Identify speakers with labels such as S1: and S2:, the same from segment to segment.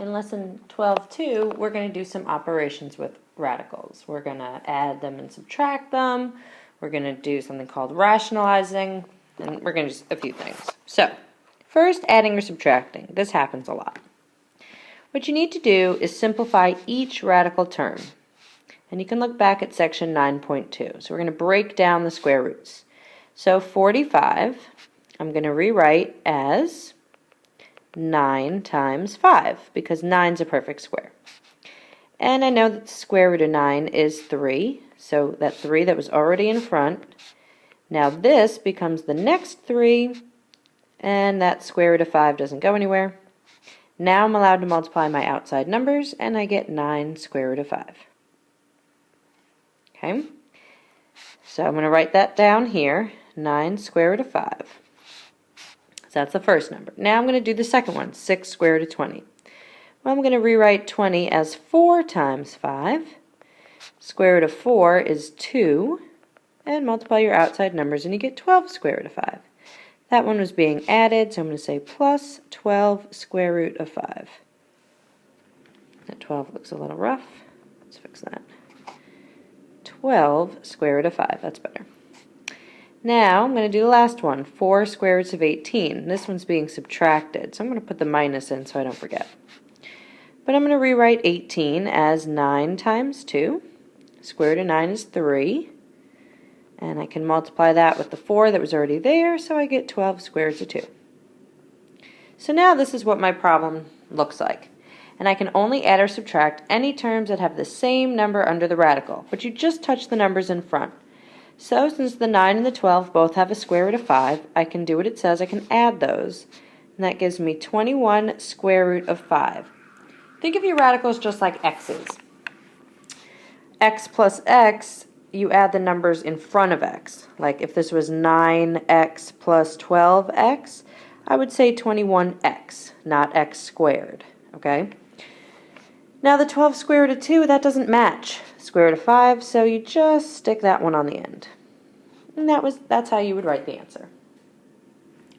S1: In lesson 12.2, we're going to do some operations with radicals. We're going to add them and subtract them. We're going to do something called rationalizing, and we're going to do a few things. So, first, adding or subtracting. This happens a lot. What you need to do is simplify each radical term. And you can look back at section 9.2. So we're going to break down the square roots. So 45, I'm going to rewrite as 9 times 5, because 9 is a perfect square. And I know that the square root of 9 is 3, so that 3 that was already in front. Now this becomes the next 3, and that square root of 5 doesn't go anywhere. Now I'm allowed to multiply my outside numbers, and I get 9 square root of 5. Okay, so I'm going to write that down here, 9 square root of 5. So that's the first number. Now I'm going to do the second one, 6 square root of 20. Well, I'm going to rewrite 20 as 4 times 5. Square root of 4 is 2. And multiply your outside numbers and you get 12 square root of 5. That one was being added, so I'm going to say plus 12 square root of 5. That 12 looks a little rough. Let's fix that. 12 square root of 5. That's better. Now I'm going to do the last one, 4 square roots of 18. This one's being subtracted, so I'm going to put the minus in so I don't forget. But I'm going to rewrite 18 as 9 times 2. Square root of 9 is 3. And I can multiply that with the 4 that was already there, so I get 12 square roots of 2. So now this is what my problem looks like. And I can only add or subtract any terms that have the same number under the radical, but you just touch the numbers in front. So since the 9 and the 12 both have a square root of 5, I can do what it says, I can add those. And that gives me 21 square root of 5. Think of your radicals just like x's. X plus x, you add the numbers in front of x. Like if this was 9x plus 12x, I would say 21x, not x squared. Okay? Now the 12 square root of 2, that doesn't match square root of 5, so you just stick that one on the end. And that's how you would write the answer.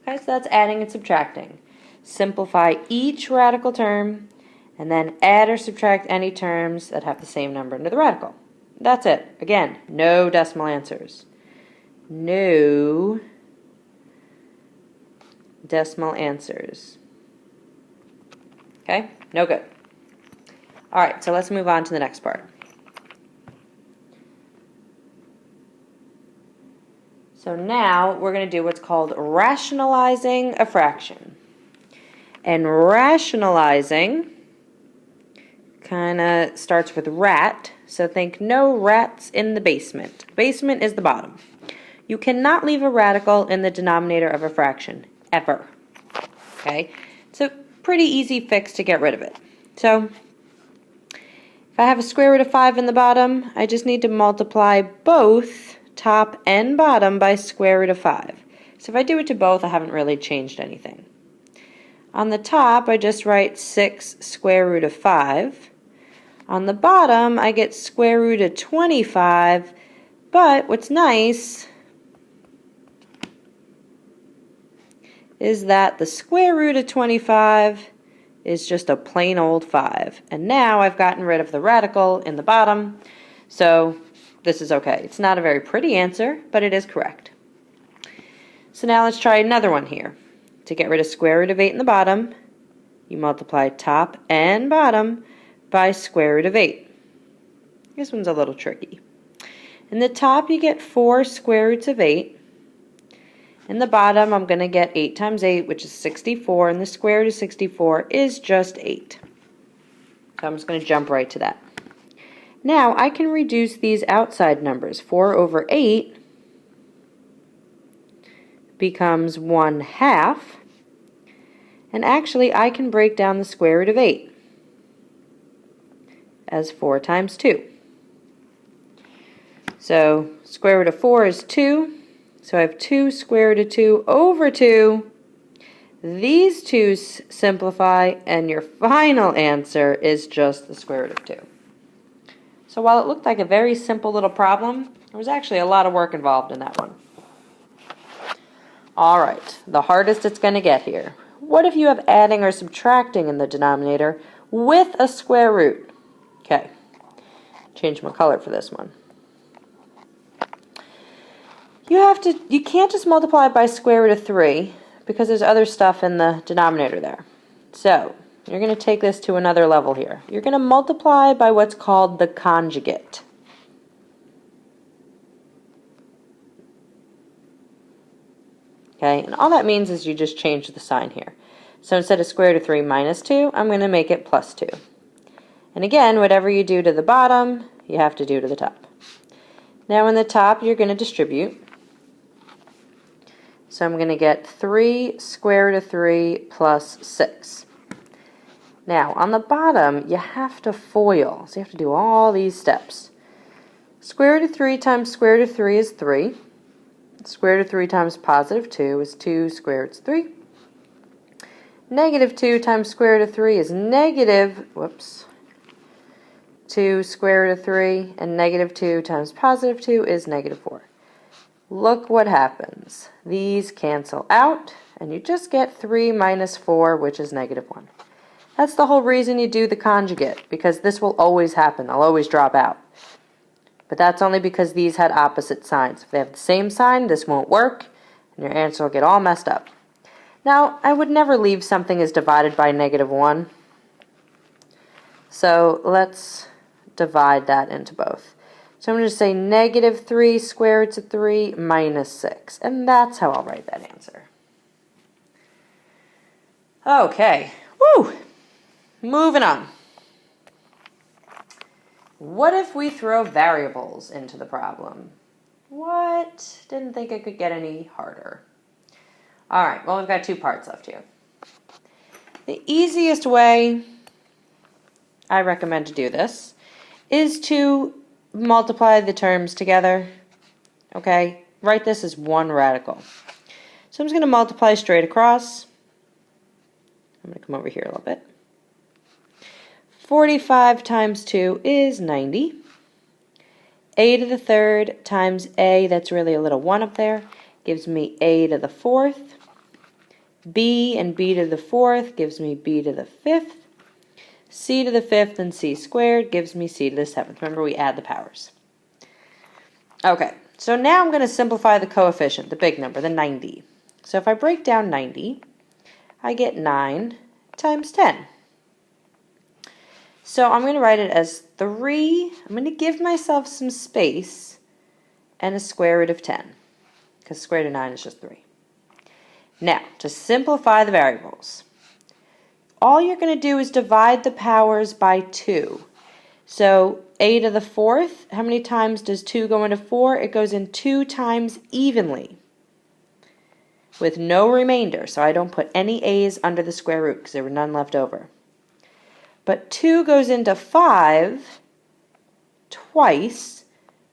S1: Okay, so that's adding and subtracting. Simplify each radical term, and then add or subtract any terms that have the same number under the radical. That's it. Again, no decimal answers. No decimal answers. Okay? No good. Alright, so let's move on to the next part. So now we're going to do what's called rationalizing a fraction. And rationalizing kind of starts with rat, so think no rats in the basement. Basement is the bottom. You cannot leave a radical in the denominator of a fraction, ever. Okay? It's a pretty easy fix to get rid of it. So, if I have a square root of 5 in the bottom, I just need to multiply both top and bottom by square root of 5. So if I do it to both, I haven't really changed anything. On the top, I just write 6 square root of 5. On the bottom, I get square root of 25, but what's nice is that the square root of 25 is just a plain old 5. And now I've gotten rid of the radical in the bottom, so this is okay. It's not a very pretty answer, but it is correct. So now let's try another one here. To get rid of square root of 8 in the bottom, you multiply top and bottom by square root of 8. This one's a little tricky. In the top, you get 4 square roots of 8. In the bottom, I'm going to get 8 times 8, which is 64, and the square root of 64 is just 8. So I'm just going to jump right to that. Now, I can reduce these outside numbers. 4 over 8 becomes 1/2. And actually, I can break down the square root of 8 as 4 times 2. So, square root of 4 is 2. So I have 2 square root of 2 over 2. These two simplify, and your final answer is just the square root of 2. So while it looked like a very simple little problem, there was actually a lot of work involved in that one. All right, the hardest it's going to get here. What if you have adding or subtracting in the denominator with a square root. Okay, change my color for this one. You can't just multiply by square root of 3 because there's other stuff in the denominator there. So you're going to take this to another level here. You're going to multiply by what's called the conjugate. Okay, and all that means is you just change the sign here. So instead of square root of 3 minus 2, I'm going to make it plus 2. And again, whatever you do to the bottom, you have to do to the top. Now in the top, you're going to distribute. So I'm going to get 3 square root of 3 plus 6. Now, on the bottom, you have to FOIL. So you have to do all these steps. Square root of 3 times square root of 3 is 3. Square root of 3 times positive 2 is 2 square root of 3. Negative 2 times square root of 3 is negative, 2 square root of 3. And negative 2 times positive 2 is negative 4. Look what happens. These cancel out, and you just get 3 minus 4, which is negative 1. That's the whole reason you do the conjugate, because this will always happen. They'll always drop out. But that's only because these had opposite signs. If they have the same sign, this won't work, and your answer will get all messed up. Now, I would never leave something as divided by negative 1. So let's divide that into both. So I'm going to say negative 3 square roots of 3 minus 6. And that's how I'll write that answer. Okay. Woo! Moving on. What if we throw variables into the problem? What? Didn't think it could get any harder. All right. Well, we've got 2 parts left here. The easiest way I recommend to do this is to multiply the terms together. Okay, write this as one radical. So I'm just going to multiply straight across. I'm going to come over here a little bit. 45 times 2 is 90. A to the third times a, that's really a little 1 up there, gives me a to the fourth. B and b to the fourth gives me b to the fifth. C to the fifth and c squared gives me c to the seventh. Remember, we add the powers. Okay, so now I'm going to simplify the coefficient, the big number, the 90. So if I break down 90, I get 9 times 10. So I'm going to write it as 3. I'm going to give myself some space and a square root of 10, because square root of 9 is just 3. Now, to simplify the variables, all you're going to do is divide the powers by 2. So a to the fourth, how many times does 2 go into 4? It goes in 2 times evenly with no remainder. So I don't put any a's under the square root because there were none left over. But 2 goes into 5 twice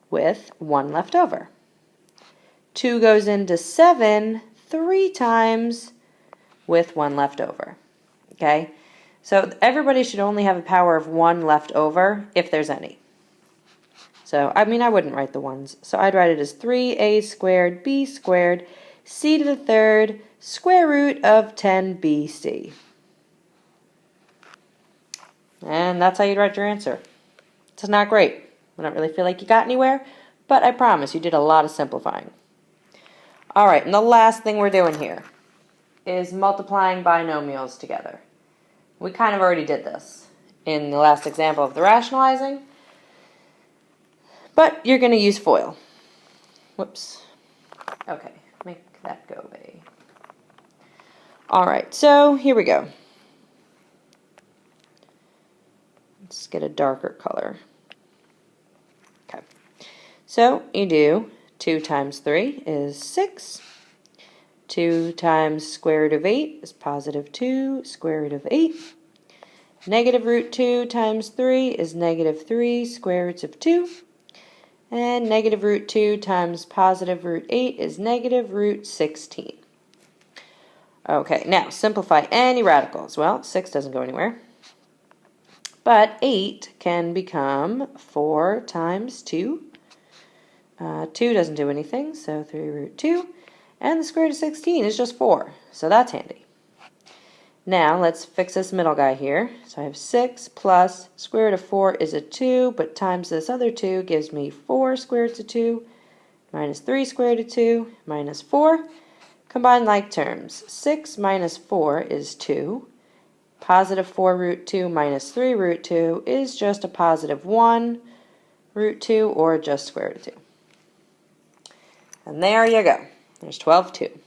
S1: with 1 left over. 2 goes into 7 3 times with 1 left over. Okay, so everybody should only have a power of 1 left over if there's any. So, I mean, I wouldn't write the ones. So I'd write it as 3a squared b squared c to the third square root of 10bc. And that's how you'd write your answer. It's not great. I don't really feel like you got anywhere, but I promise you did a lot of simplifying. All right, and the last thing we're doing here is multiplying binomials together. We kind of already did this in the last example of the rationalizing, but you're going to use FOIL. Whoops. Okay, make that go away. All right, so here we go. Let's get a darker color. Okay, so you do 2 times 3 is 6. 2 times square root of 8 is positive 2 square root of 8. Negative root 2 times 3 is negative 3 square roots of 2. And negative root 2 times positive root 8 is negative root 16. Okay, now simplify any radicals. Well, 6 doesn't go anywhere. But 8 can become 4 times 2. 2 doesn't do anything, so 3 root 2. And the square root of 16 is just 4, so that's handy. Now let's fix this middle guy here. So I have 6 plus square root of 4 is a 2, but times this other 2 gives me 4 square roots of 2 minus 3 square root of 2 minus 4. Combine like terms. 6 minus 4 is 2. Positive 4 root 2 minus 3 root 2 is just a positive 1 root 2, or just square root of 2. And there you go. There's 12 2.